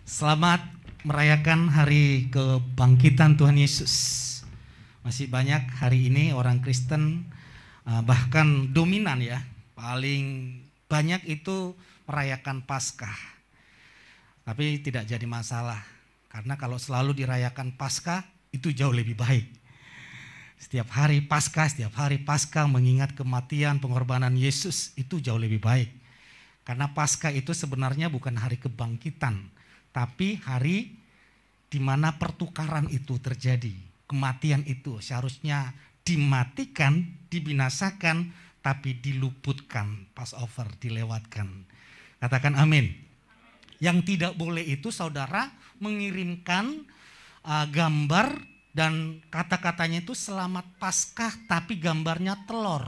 Selamat merayakan hari kebangkitan Tuhan Yesus. Masih banyak hari ini orang Kristen, bahkan dominan ya, paling banyak itu merayakan Paskah. Tapi tidak jadi masalah, karena kalau selalu dirayakan Paskah itu jauh lebih baik. Setiap hari Paskah mengingat kematian, pengorbanan Yesus, itu jauh lebih baik. Karena Paskah itu sebenarnya bukan hari kebangkitan, tapi hari di mana pertukaran itu terjadi. Kematian itu seharusnya dimatikan, dibinasakan, tapi diluputkan, Passover, dilewatkan. Katakan amin. Yang tidak boleh itu saudara mengirimkan gambar dan kata-katanya itu selamat Paskah, tapi gambarnya telur.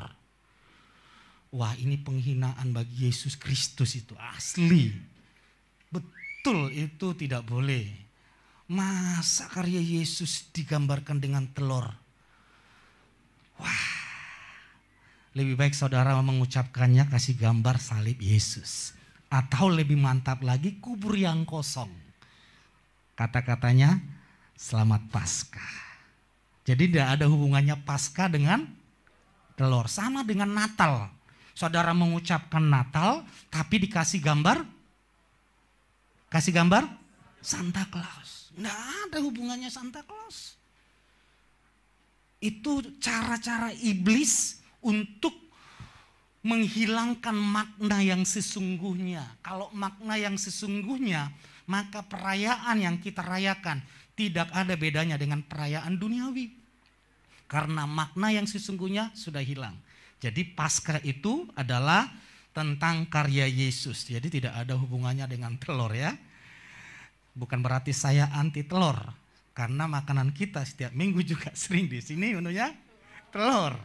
Wah, ini penghinaan bagi Yesus Kristus, itu asli. Betul, itu tidak boleh. Masa karya Yesus digambarkan dengan telur? Wah, lebih baik saudara mengucapkannya kasih gambar salib Yesus. Atau lebih mantap lagi, kubur yang kosong. Kata-katanya selamat Paskah. Jadi tidak ada hubungannya Paskah dengan telur. Sama dengan Natal. Saudara mengucapkan Natal, tapi dikasih gambar. Kasih gambar Santa Claus. Tidak ada hubungannya Santa Claus. Itu cara-cara iblis untuk menghilangkan makna yang sesungguhnya. Kalau makna yang sesungguhnya, maka perayaan yang kita rayakan tidak ada bedanya dengan perayaan duniawi. Karena makna yang sesungguhnya sudah hilang. Jadi Paskah itu adalah tentang karya Yesus. Jadi tidak ada hubungannya dengan telur ya. Bukan berarti saya anti telur. Karena makanan kita setiap minggu juga sering di sini menunya telur.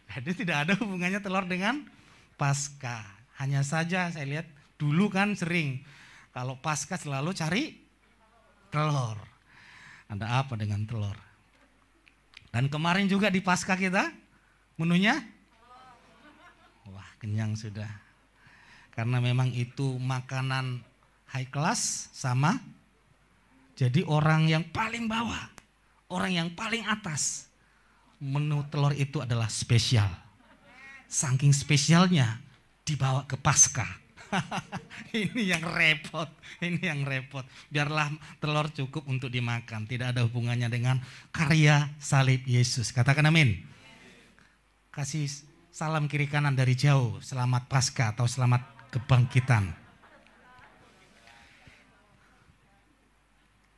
Jadi tidak ada hubungannya telur dengan Paskah. Hanya saja saya lihat dulu kan sering. Kalau Paskah selalu cari telur. Ada apa dengan telur? Dan kemarin juga di Paskah kita menunya. Wah, kenyang sudah. Karena memang itu makanan high class sama. Jadi orang yang paling bawah, orang yang paling atas, menu telur itu adalah spesial. Saking spesialnya dibawa ke Paskah. Ini yang repot. Biarlah telur cukup untuk dimakan. Tidak ada hubungannya dengan karya salib Yesus. Katakan amin. Kasih salam kiri kanan dari jauh. Selamat Paskah atau selamat kebangkitan.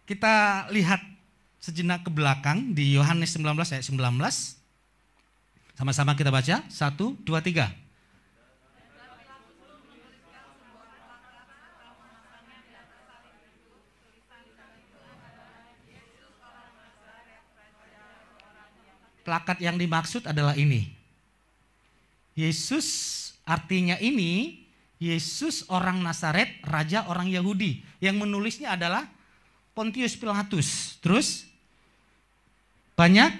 Kita lihat sejenak ke belakang di Yohanes 19 ayat 19. Sama-sama kita baca. 1, 2, 3. Plakat yang dimaksud adalah ini. Yesus artinya ini, Yesus orang Nazaret, raja orang Yahudi. Yang menulisnya adalah Pontius Pilatus. Terus banyak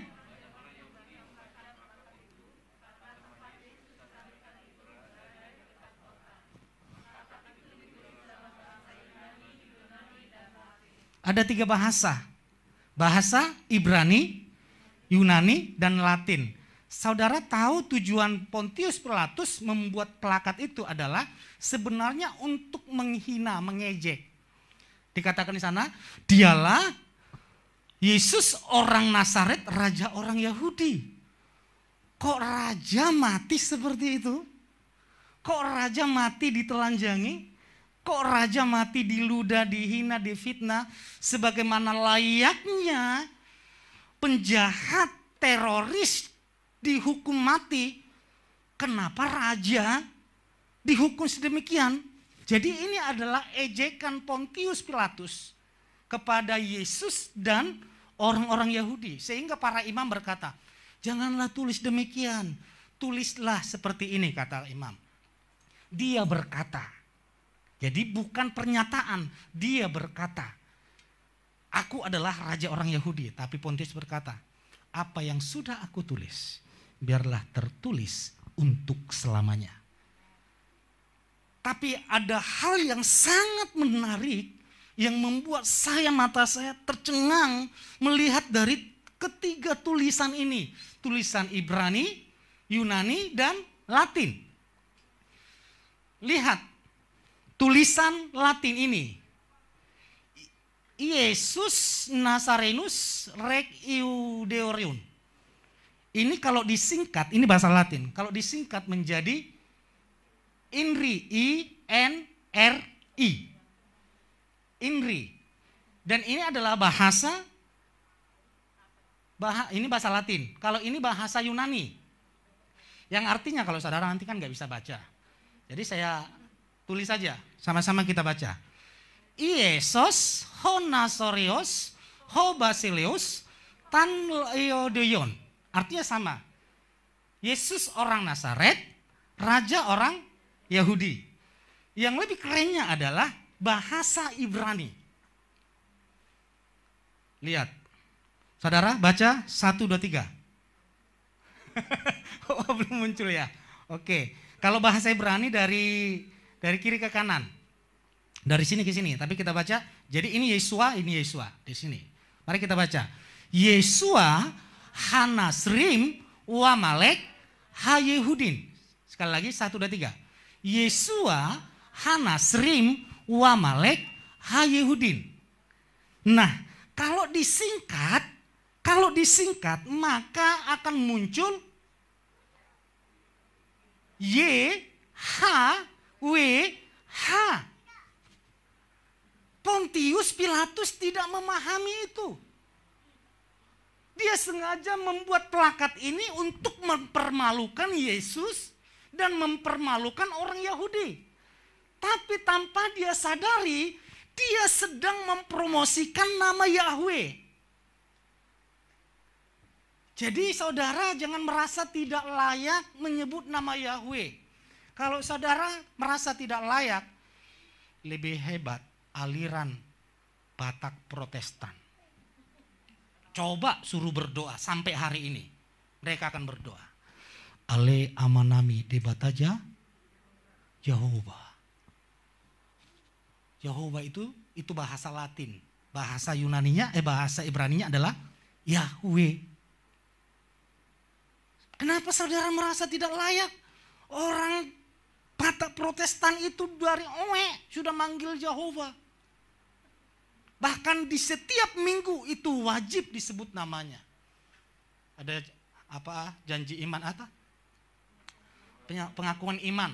ada 3 bahasa. Bahasa Ibrani, Yunani, dan Latin. Saudara tahu tujuan Pontius Pilatus membuat plakat itu adalah sebenarnya untuk menghina, mengejek. Dikatakan di sana, dialah Yesus orang Nazaret, raja orang Yahudi. Kok raja mati seperti itu? Kok raja mati ditelanjangi? Kok raja mati diludah, dihina, difitnah? Sebagaimana layaknya penjahat, teroris dihukum mati. Kenapa raja dihukum sedemikian? Jadi ini adalah ejekan Pontius Pilatus kepada Yesus dan orang-orang Yahudi. Sehingga para imam berkata, janganlah tulis demikian. Tulislah seperti ini, kata imam. Dia berkata. Jadi bukan pernyataan, dia berkata. Aku adalah raja orang Yahudi. Tapi Pontius berkata, apa yang sudah aku tulis, biarlah tertulis untuk selamanya. Tapi ada hal yang sangat menarik yang membuat mata saya tercengang melihat dari ketiga tulisan ini. Tulisan Ibrani, Yunani, dan Latin. Lihat tulisan Latin ini. Yesus Nazarenus Reg Iudeorium. Ini kalau disingkat, ini bahasa Latin. Kalau disingkat menjadi INRI, I-N-R-I. INRI. Dan ini adalah ini bahasa Latin. Kalau ini bahasa Yunani. Yang artinya kalau saudara nanti kan nggak bisa baca. Jadi saya tulis saja, sama-sama kita baca. Iesos, ho Nasorios, ho Basileus, tan Leodeon. Artinya sama. Yesus orang Nazaret, raja orang Yahudi. Yang lebih kerennya adalah bahasa Ibrani. Lihat. Saudara baca 1, 2, 3. Oh, belum muncul ya. Oke. Kalau bahasa Ibrani dari kiri ke kanan. Dari sini ke sini. Tapi kita baca. Jadi ini Yesua, di sini. Mari kita baca. Yesua Hanasrim wa Malek ha-Yehudin. Sekali lagi 1, 2, 3. Yesua Hanasrim wa Malek ha-Yehudin. Nah, kalau disingkat maka akan muncul YHWH. Pontius Pilatus tidak memahami itu. Dia sengaja membuat plakat ini untuk mempermalukan Yesus dan mempermalukan orang Yahudi. Tapi tanpa dia sadari, dia sedang mempromosikan nama Yahweh. Jadi saudara jangan merasa tidak layak menyebut nama Yahweh. Kalau saudara merasa tidak layak, lebih hebat aliran Batak Protestan. Coba suruh berdoa sampai hari ini. Mereka akan berdoa. Ale amanami debataja Yehova. Yehova itu bahasa Latin. Bahasa Yunaninya, bahasa Ibraninya adalah Yahweh. Kenapa saudara merasa tidak layak? Orang Batak Protestan itu dari sudah manggil Yehova. Bahkan di setiap minggu itu wajib disebut namanya. Ada janji iman atau pengakuan iman.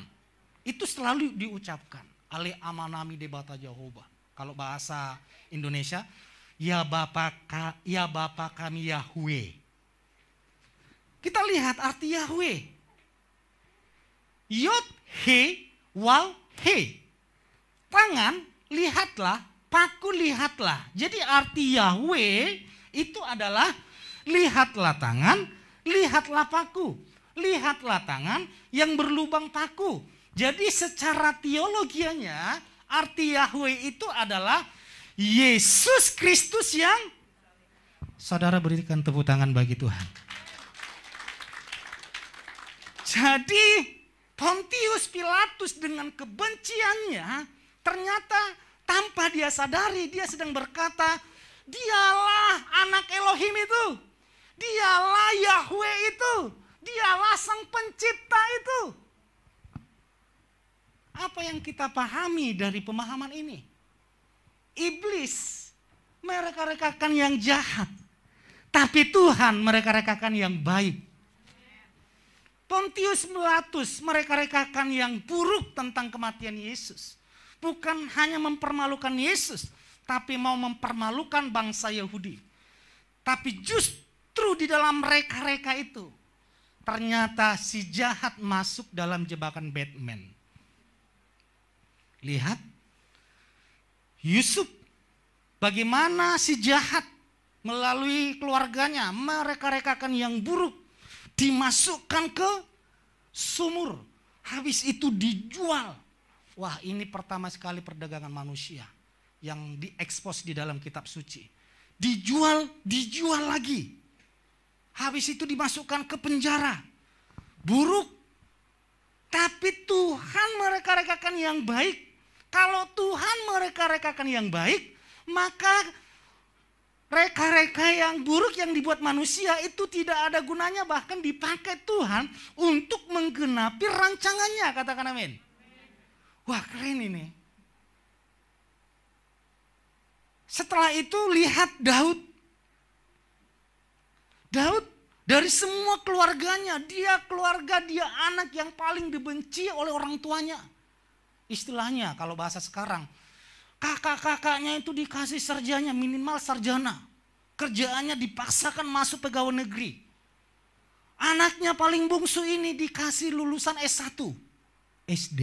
Itu selalu diucapkan. Ale amanami debata Yehova. Kalau bahasa Indonesia, ya Bapa kami Yahweh. Kita lihat arti Yahweh. Yod he wal he. Tangan lihatlah, paku lihatlah. Jadi arti Yahweh itu adalah lihatlah tangan, lihatlah paku. Lihatlah tangan yang berlubang paku. Jadi secara teologianya arti Yahweh itu adalah Yesus Kristus yang saudara berikan tepuk tangan bagi Tuhan. Jadi Pontius Pilatus dengan kebenciannya ternyata tanpa dia sadari dia sedang berkata, dialah anak Elohim itu, dialah Yahweh itu, dialah sang pencipta itu. Apa yang kita pahami dari pemahaman ini? Iblis mereka-rekakan yang jahat, tapi Tuhan mereka-rekakan yang baik. Pontius Pilatus mereka-rekakan yang buruk tentang kematian Yesus. Bukan hanya mempermalukan Yesus, tapi mau mempermalukan bangsa Yahudi. Tapi justru di dalam reka-reka itu, ternyata si jahat masuk dalam jebakan Batman. Lihat, Yusuf, bagaimana si jahat melalui keluarganya mereka-rekakan yang buruk. Dimasukkan ke sumur. Habis itu dijual. Wah, ini pertama sekali perdagangan manusia yang diekspos di dalam kitab suci. Dijual lagi. Habis itu dimasukkan ke penjara. Buruk. Tapi Tuhan mereka-rekakan yang baik. Kalau Tuhan mereka-rekakan yang baik, maka reka-reka yang buruk yang dibuat manusia itu tidak ada gunanya, bahkan dipakai Tuhan untuk menggenapi rancangannya. Katakan amin. Wah, keren ini. Setelah itu lihat Daud. Daud dari semua keluarganya, dia anak yang paling dibenci oleh orang tuanya. Istilahnya kalau bahasa sekarang, kakak-kakaknya itu dikasih sarjana, minimal sarjana. Kerjaannya dipaksakan masuk pegawai negeri. Anaknya paling bungsu ini dikasih lulusan S1, SD.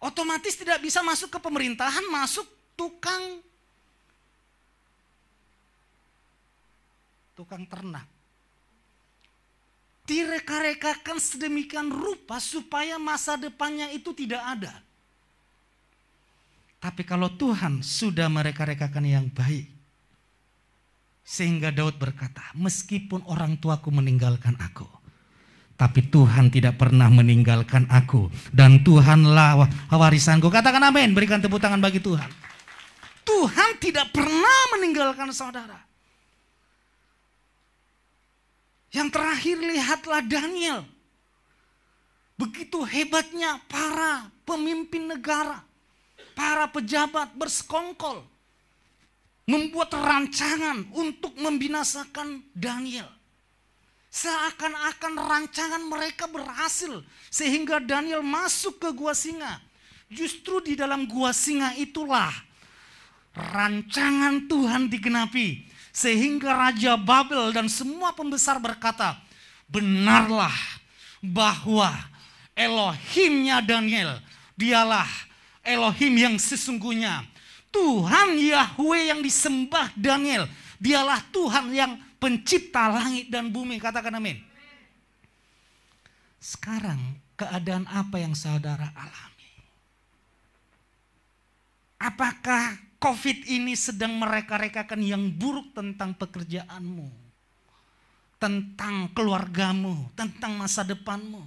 Otomatis tidak bisa masuk ke pemerintahan, masuk tukang ternak. Direka-rekakan sedemikian rupa supaya masa depannya itu tidak ada. Tapi kalau Tuhan sudah mereka-rekakan yang baik, sehingga Daud berkata, meskipun orang tuaku meninggalkan aku, tapi Tuhan tidak pernah meninggalkan aku, dan Tuhanlah warisanku. Katakan amin, berikan tepuk tangan bagi Tuhan. Tuhan tidak pernah meninggalkan saudara. Yang terakhir, lihatlah Daniel. Begitu hebatnya para pemimpin negara, para pejabat bersekongkol, membuat rancangan untuk membinasakan Daniel. Seakan-akan rancangan mereka berhasil, sehingga Daniel masuk ke gua singa. Justru di dalam gua singa itulah rancangan Tuhan digenapi. Sehingga Raja Babel dan semua pembesar berkata, benarlah bahwa Elohimnya Daniel, dialah Elohim yang sesungguhnya. Tuhan Yahweh yang disembah Daniel, dialah Tuhan yang pencipta langit dan bumi. Katakan amin. Sekarang keadaan apa yang saudara alami? Apakah COVID ini sedang mereka-rekakan yang buruk tentang pekerjaanmu, tentang keluargamu, tentang masa depanmu?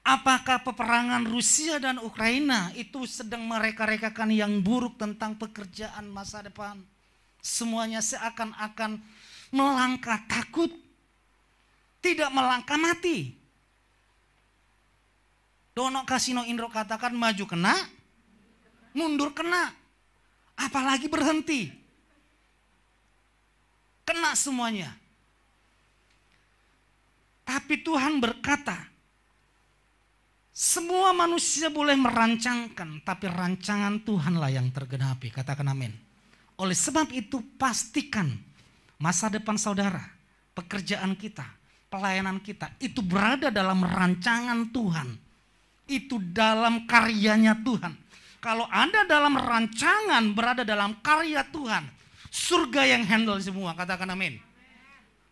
Apakah peperangan Rusia dan Ukraina itu sedang mereka-rekakan yang buruk tentang pekerjaan masa depan? Semuanya seakan-akan melangkah takut, tidak melangkah mati. Dono Kasino Indro katakan maju kena, mundur kena, apalagi berhenti. Kena semuanya. Tapi Tuhan berkata, semua manusia boleh merancangkan, tapi rancangan Tuhanlah yang tergenapi. Katakan amin. Oleh sebab itu pastikan masa depan saudara, pekerjaan kita, pelayanan kita itu berada dalam rancangan Tuhan. Itu dalam karyanya Tuhan. Kalau Anda dalam rancangan berada dalam karya Tuhan, surga yang handle semua. Katakan amin.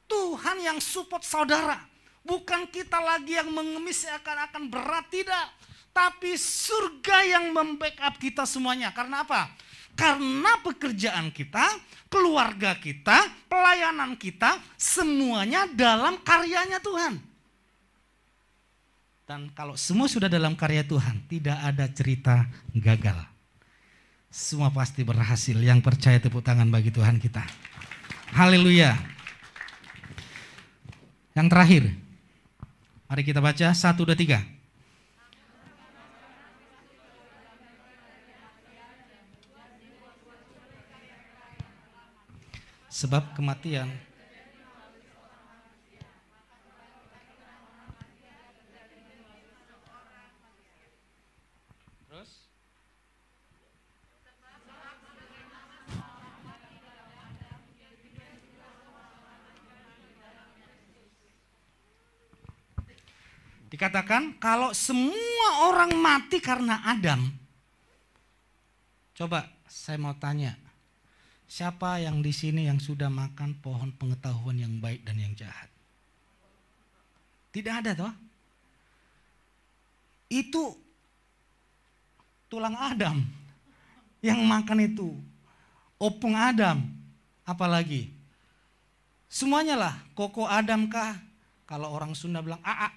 Tuhan yang support saudara. Bukan kita lagi yang mengemis seakan-akan berat, tidak. Tapi surga yang membackup kita semuanya. Karena apa? Karena pekerjaan kita, keluarga kita, pelayanan kita, semuanya dalam karyanya Tuhan. Dan kalau semua sudah dalam karya Tuhan, tidak ada cerita gagal. Semua pasti berhasil. Yang percaya tepuk tangan bagi Tuhan kita. Haleluya. Yang terakhir, mari kita baca 1, 2, 3. Sebab kematian dikatakan kalau semua orang mati karena Adam. Coba saya mau tanya, siapa yang di sini yang sudah makan pohon pengetahuan yang baik dan yang jahat? Tidak ada toh? Itu tulang Adam yang makan itu. Opung Adam, apalagi? Semuanya lah, koko Adam kah? Kalau orang Sunda bilang AA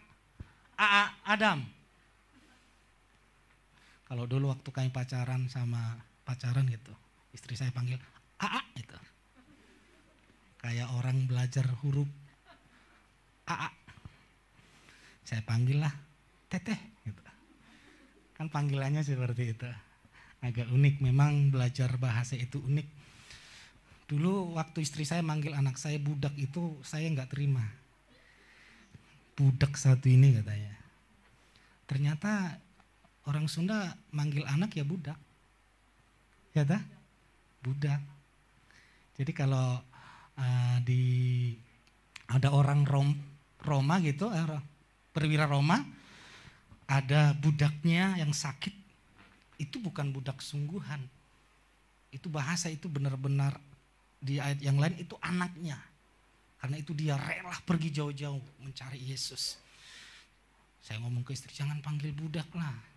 Adam. Kalau dulu waktu kami pacaran gitu, istri saya panggil AA gitu. Kayak orang belajar huruf AA. Saya panggil lah Teteh gitu. Kan panggilannya seperti itu. Agak unik, memang belajar bahasa itu unik. Dulu waktu istri saya manggil anak saya budak itu saya nggak terima. Budak satu ini katanya. Ternyata orang Sunda manggil anak ya budak. Ya dah? Budak. Jadi kalau ada orang Roma gitu, perwira Roma, ada budaknya yang sakit, itu bukan budak sungguhan. Itu bahasa itu benar-benar di ayat yang lain itu anaknya. Karena itu dia rela pergi jauh-jauh mencari Yesus. Saya ngomong ke istri, jangan panggil budak lah.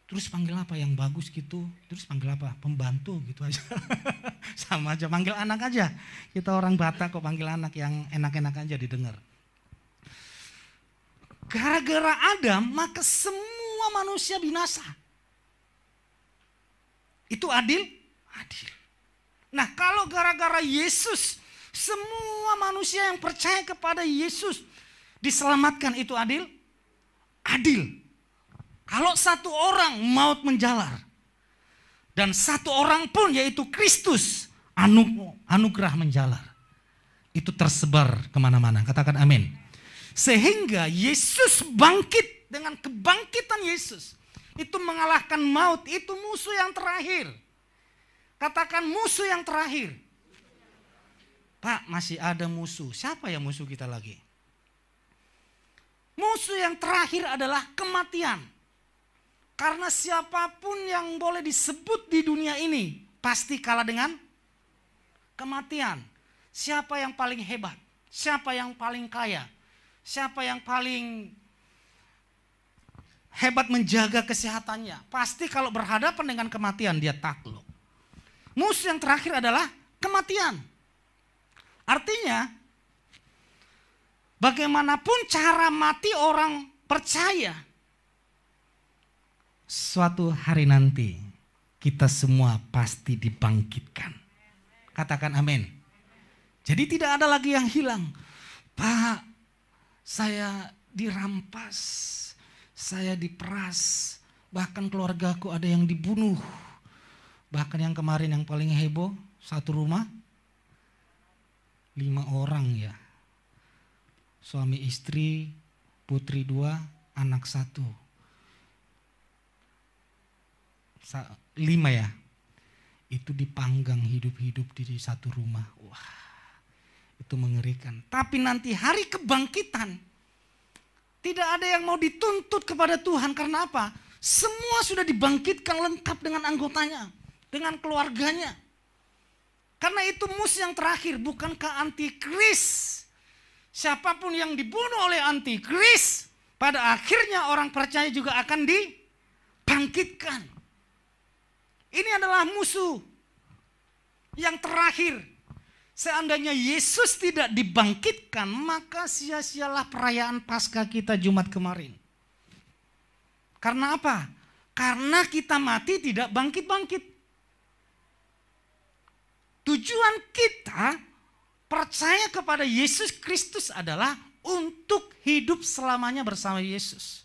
Terus panggil apa yang bagus gitu, terus panggil apa? Pembantu gitu aja. Sama aja, panggil anak aja. Kita orang Batak kok panggil anak yang enak-enak aja didengar. Gara-gara Adam, maka semua manusia binasa. Itu adil? Adil. Nah, kalau gara-gara Yesus, semua manusia yang percaya kepada Yesus diselamatkan, itu adil? Adil. Kalau satu orang maut menjalar dan satu orang pun yaitu Kristus anugerah menjalar, itu tersebar kemana-mana. Katakan amin. Sehingga Yesus bangkit, dengan kebangkitan Yesus itu mengalahkan maut, itu musuh yang terakhir. Katakan musuh yang terakhir. Pak, masih ada musuh. Siapa yang musuh kita lagi? Musuh yang terakhir adalah kematian. Karena siapapun yang boleh disebut di dunia ini pasti kalah dengan kematian. Siapa yang paling hebat? Siapa yang paling kaya? Siapa yang paling hebat menjaga kesehatannya? Pasti kalau berhadapan dengan kematian dia takluk. Musuh yang terakhir adalah kematian. Artinya bagaimanapun cara mati orang percaya, suatu hari nanti kita semua pasti dibangkitkan. Katakan amin. Jadi tidak ada lagi yang hilang. Pak, saya dirampas, saya diperas, bahkan keluargaku ada yang dibunuh. Bahkan yang kemarin yang paling heboh, satu rumah 5 orang ya. Suami istri, putri 2, anak 1. 5 ya, itu dipanggang hidup-hidup di satu rumah. Wah, itu mengerikan. Tapi nanti hari kebangkitan, tidak ada yang mau dituntut kepada Tuhan. Karena apa? Semua sudah dibangkitkan lengkap dengan anggotanya, dengan keluarganya. Karena itu musuh yang terakhir, bukankah antikris? Siapapun yang dibunuh oleh antikris, pada akhirnya orang percaya juga akan dibangkitkan. Ini adalah musuh yang terakhir. Seandainya Yesus tidak dibangkitkan, maka sia-sialah perayaan Paskah kita Jumat kemarin. Karena apa? Karena kita mati tidak bangkit-bangkit. Tujuan kita percaya kepada Yesus Kristus adalah untuk hidup selamanya bersama Yesus.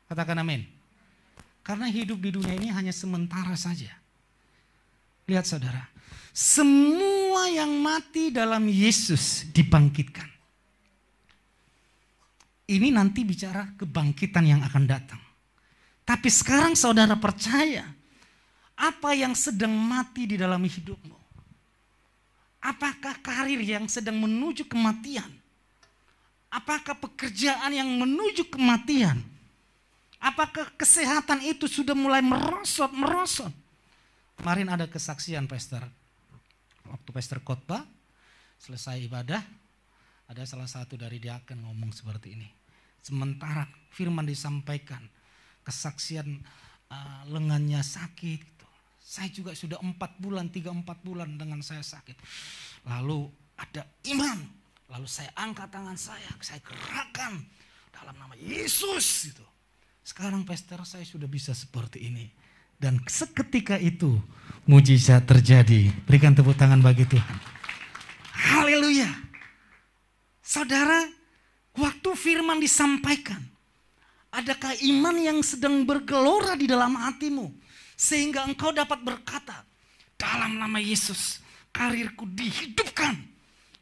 Katakan amin. Karena hidup di dunia ini hanya sementara saja. Lihat saudara, semua yang mati dalam Yesus dibangkitkan. Ini nanti bicara kebangkitan yang akan datang. Tapi sekarang saudara percaya, apa yang sedang mati di dalam hidupmu? Apakah karir yang sedang menuju kematian? Apakah pekerjaan yang menuju kematian? Apakah kesehatan itu sudah mulai merosot? Kemarin ada kesaksian pastor. Waktu pastor khotbah, selesai ibadah, ada salah satu dari diaken ngomong seperti ini. Sementara firman disampaikan, kesaksian lengannya sakit. Gitu. Saya juga sudah 3-4 bulan dengan saya sakit. Lalu ada iman. Lalu saya angkat tangan saya gerakkan dalam nama Yesus. Gitu. Sekarang pastor saya sudah bisa seperti ini. Dan seketika itu mujizat terjadi. Berikan tepuk tangan bagi Tuhan. Haleluya. Saudara, waktu firman disampaikan, adakah iman yang sedang bergelora di dalam hatimu? Sehingga engkau dapat berkata, dalam nama Yesus, karirku dihidupkan.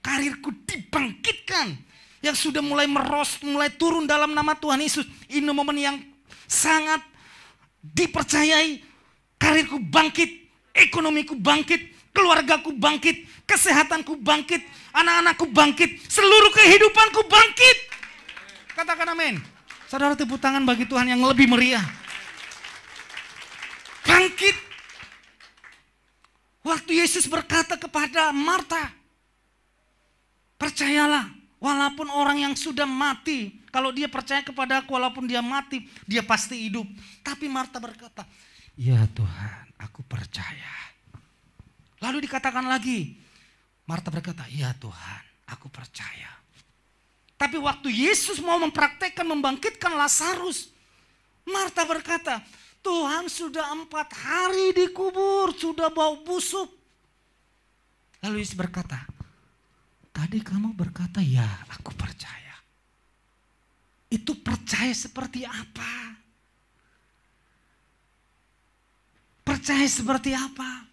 Karirku dibangkitkan. Yang sudah mulai mulai turun dalam nama Tuhan Yesus. Ini momen yang sangat dipercayai. Karirku bangkit, ekonomiku bangkit, keluargaku bangkit, kesehatanku bangkit, anak-anakku bangkit, seluruh kehidupanku bangkit. Katakan amin. Saudara, tepuk tangan bagi Tuhan yang lebih meriah. Bangkit. Waktu Yesus berkata kepada Marta, percayalah, walaupun orang yang sudah mati, kalau dia percaya kepada aku, walaupun dia mati, dia pasti hidup. Tapi Marta berkata, ya Tuhan, aku percaya. Lalu dikatakan lagi, Marta berkata, ya Tuhan, aku percaya. Tapi waktu Yesus mau mempraktekkan membangkitkan Lazarus, Marta berkata, Tuhan sudah 4 hari dikubur, sudah bau busuk. Lalu Yesus berkata, tadi kamu berkata, ya aku percaya. Itu percaya seperti apa? Percaya seperti apa?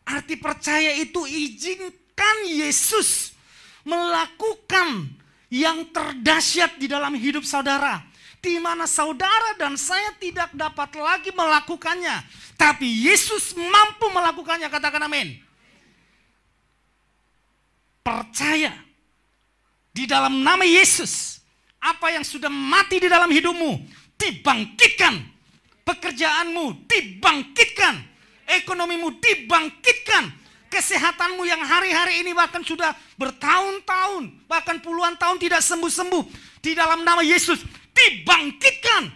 Arti percaya itu izinkan Yesus melakukan yang terdahsyat di dalam hidup saudara. Di mana saudara dan saya tidak dapat lagi melakukannya. Tapi Yesus mampu melakukannya, katakan amin. Percaya di dalam nama Yesus. Apa yang sudah mati di dalam hidupmu dibangkitkan. Pekerjaanmu dibangkitkan. Ekonomimu dibangkitkan. Kesehatanmu yang hari-hari ini bahkan sudah bertahun-tahun, bahkan puluhan tahun tidak sembuh-sembuh, di dalam nama Yesus dibangkitkan.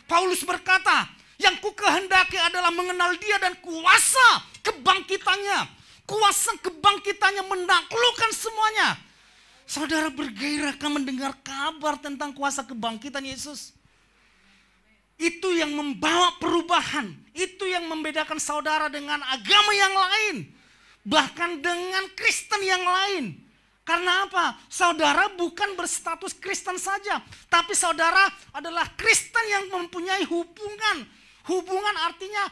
Paulus berkata, yang ku kehendaki adalah mengenal dia dan kuasa kebangkitannya. Kuasa kebangkitannya menaklukkan semuanya. Saudara bergairah mendengar kabar tentang kuasa kebangkitan Yesus. Itu yang membawa perubahan. Itu yang membedakan saudara dengan agama yang lain. Bahkan dengan Kristen yang lain. Karena apa? Saudara bukan berstatus Kristen saja. Tapi saudara adalah Kristen yang mempunyai hubungan. Hubungan artinya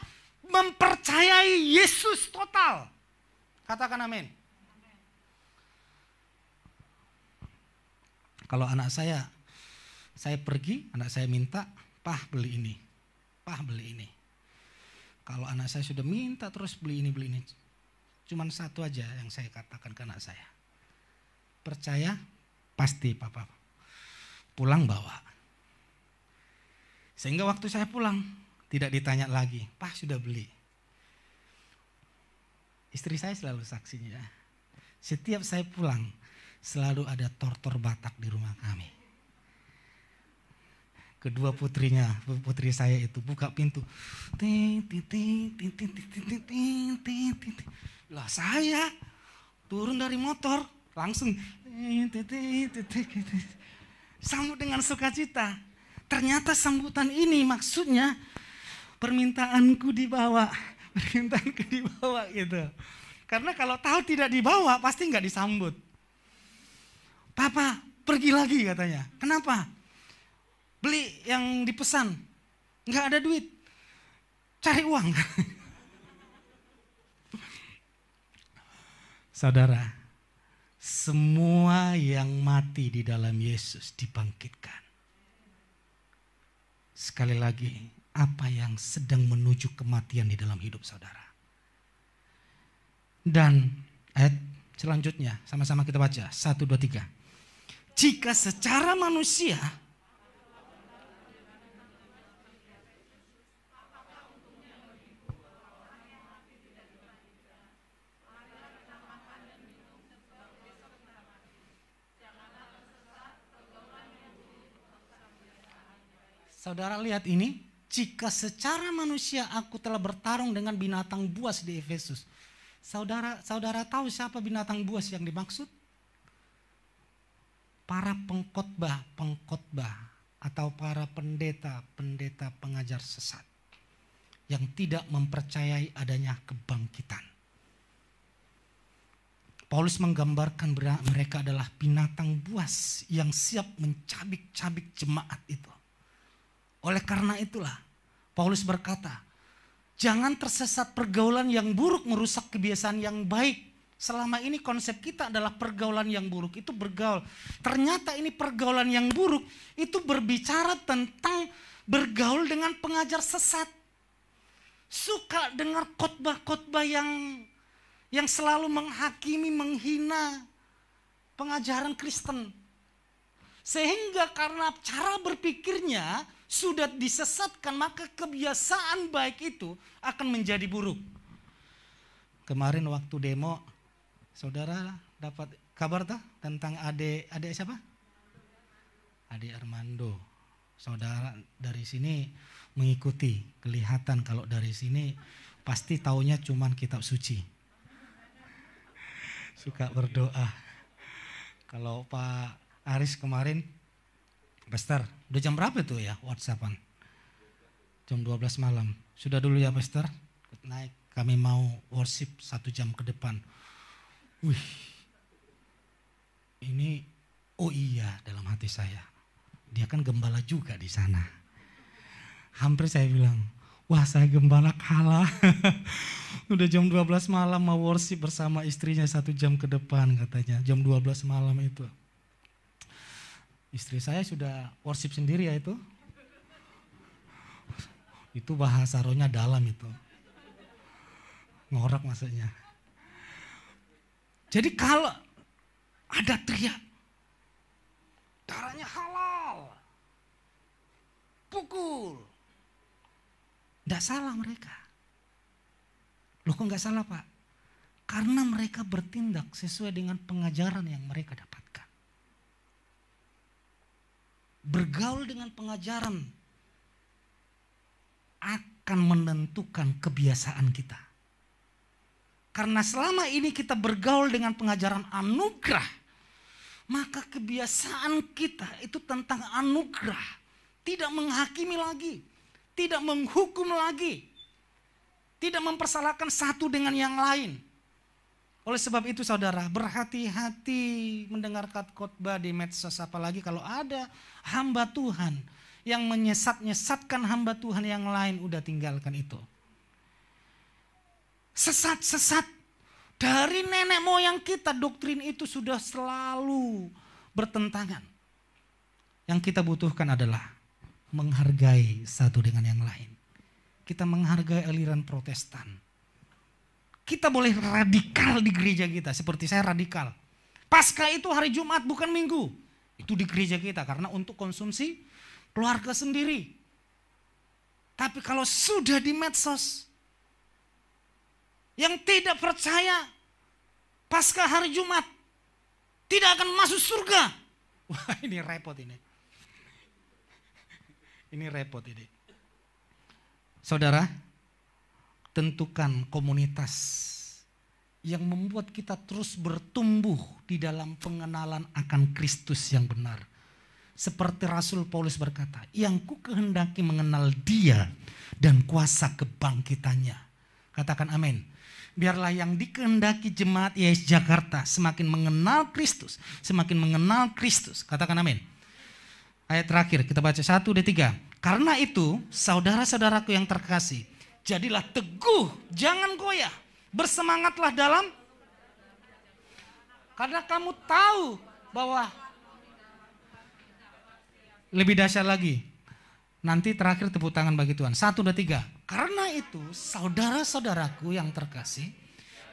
mempercayai Yesus total. Katakan amin. Kalau anak saya pergi, anak saya minta, Pah beli ini, Pah beli ini. Kalau anak saya sudah minta terus beli ini. Cuman satu aja yang saya katakan ke anak saya. Percaya, pasti papa pulang bawa. Sehingga waktu saya pulang, tidak ditanya lagi, Pah sudah beli. Istri saya selalu saksinya. Setiap saya pulang, selalu ada tortor Batak di rumah kami. Kedua putri saya itu buka pintu. Lah saya turun dari motor, langsung sambut dengan sukacita. Ternyata sambutan ini maksudnya permintaanku dibawa gitu. Karena kalau tahu tidak dibawa pasti nggak disambut. Papa pergi lagi katanya. Kenapa? Beli yang dipesan, nggak ada duit, cari uang. Saudara, semua yang mati di dalam Yesus dibangkitkan. Sekali lagi, apa yang sedang menuju kematian di dalam hidup saudara. Dan ayat selanjutnya, sama-sama kita baca, 1, 2, 3. Jika secara manusia, saudara lihat ini, jika secara manusia aku telah bertarung dengan binatang buas di Efesus. Saudara tahu siapa binatang buas yang dimaksud? Para pengkhotbah atau para pendeta-pendeta pengajar sesat yang tidak mempercayai adanya kebangkitan. Paulus menggambarkan mereka adalah binatang buas yang siap mencabik-cabik jemaat itu. Oleh karena itulah Paulus berkata, jangan tersesat pergaulan yang buruk merusak kebiasaan yang baik. Selama ini konsep kita adalah pergaulan yang buruk itu bergaul. Ternyata ini pergaulan yang buruk itu berbicara tentang bergaul dengan pengajar sesat. Suka dengar khotbah-khotbah yang selalu menghakimi, menghina pengajaran Kristen. Sehingga karena cara berpikirnya sudah disesatkan, maka kebiasaan baik itu akan menjadi buruk. Kemarin waktu demo, saudara dapat kabar tentang adik siapa? Adik Armando. Saudara dari sini mengikuti, kelihatan kalau dari sini pasti taunya cuman kitab suci. Suka berdoa. Kalau Pak Aris kemarin, Pastor, udah jam berapa itu ya WhatsAppan? Jam 12 malam. Sudah dulu ya Pastor, naik kami mau worship 1 jam ke depan. Wih, ini oh iya dalam hati saya. Dia kan gembala juga di sana. Hampir saya bilang, wah saya gembala kalah. Udah jam 12 malam mau worship bersama istrinya 1 jam ke depan katanya. Jam 12 malam itu. Istri saya sudah worship sendiri ya itu. Itu bahasa rohnya dalam itu. Ngorak maksudnya. Jadi kalau ada teriak, darahnya halal, pukul. Tidak salah mereka. Loh kok nggak salah Pak? Karena mereka bertindak sesuai dengan pengajaran yang mereka dapatkan. Bergaul dengan pengajaran akan menentukan kebiasaan kita. Karena selama ini kita bergaul dengan pengajaran anugerah, maka kebiasaan kita itu tentang anugerah. Tidak menghakimi lagi. Tidak menghukum lagi. Tidak mempersalahkan satu dengan yang lain. Oleh sebab itu saudara, berhati-hati mendengarkan khotbah di medsos, apalagi kalau ada hamba Tuhan yang menyesatkan hamba Tuhan yang lain, udah tinggalkan itu. Sesat dari nenek moyang kita, doktrin itu sudah selalu bertentangan. Yang kita butuhkan adalah menghargai satu dengan yang lain. Kita menghargai aliran Protestan. Kita boleh radikal di gereja kita, seperti saya radikal. Paskah itu hari Jumat bukan Minggu. Itu di gereja kita karena untuk konsumsi keluarga sendiri. Tapi kalau sudah di medsos, yang tidak percaya Paskah hari Jumat tidak akan masuk surga. Wah, ini repot ini. Ini repot ini. Saudara, tentukan komunitas yang membuat kita terus bertumbuh di dalam pengenalan akan Kristus yang benar. Seperti Rasul Paulus berkata, yang ku kehendaki mengenal Dia dan kuasa kebangkitannya. Katakan amin. Biarlah yang dikehendaki jemaat YS Jakarta semakin mengenal Kristus, semakin mengenal Kristus. Katakan amin. Ayat terakhir kita baca 1, 3. Karena itu saudara-saudaraku yang terkasih, jadilah teguh, jangan goyah. Bersemangatlah dalam, karena kamu tahu bahwa lebih dahsyat lagi. Nanti terakhir tepuk tangan bagi Tuhan. 1, 2, 3. Karena itu saudara-saudaraku yang terkasih,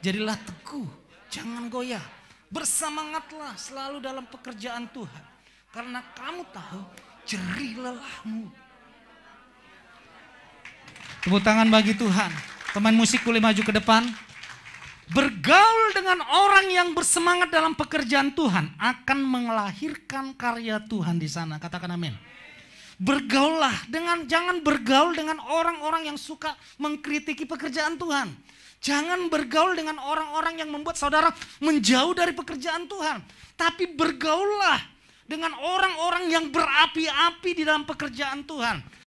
jadilah teguh, jangan goyah. Bersemangatlah selalu dalam pekerjaan Tuhan. Karena kamu tahu jerih lelahmu. Tepuk tangan bagi Tuhan. Pemain musik boleh maju ke depan. Bergaul dengan orang yang bersemangat dalam pekerjaan Tuhan akan melahirkan karya Tuhan di sana. Katakan amin. Bergaullah jangan bergaul dengan orang-orang yang suka mengkritiki pekerjaan Tuhan. Jangan bergaul dengan orang-orang yang membuat saudara menjauh dari pekerjaan Tuhan. Tapi bergaullah dengan orang-orang yang berapi-api di dalam pekerjaan Tuhan.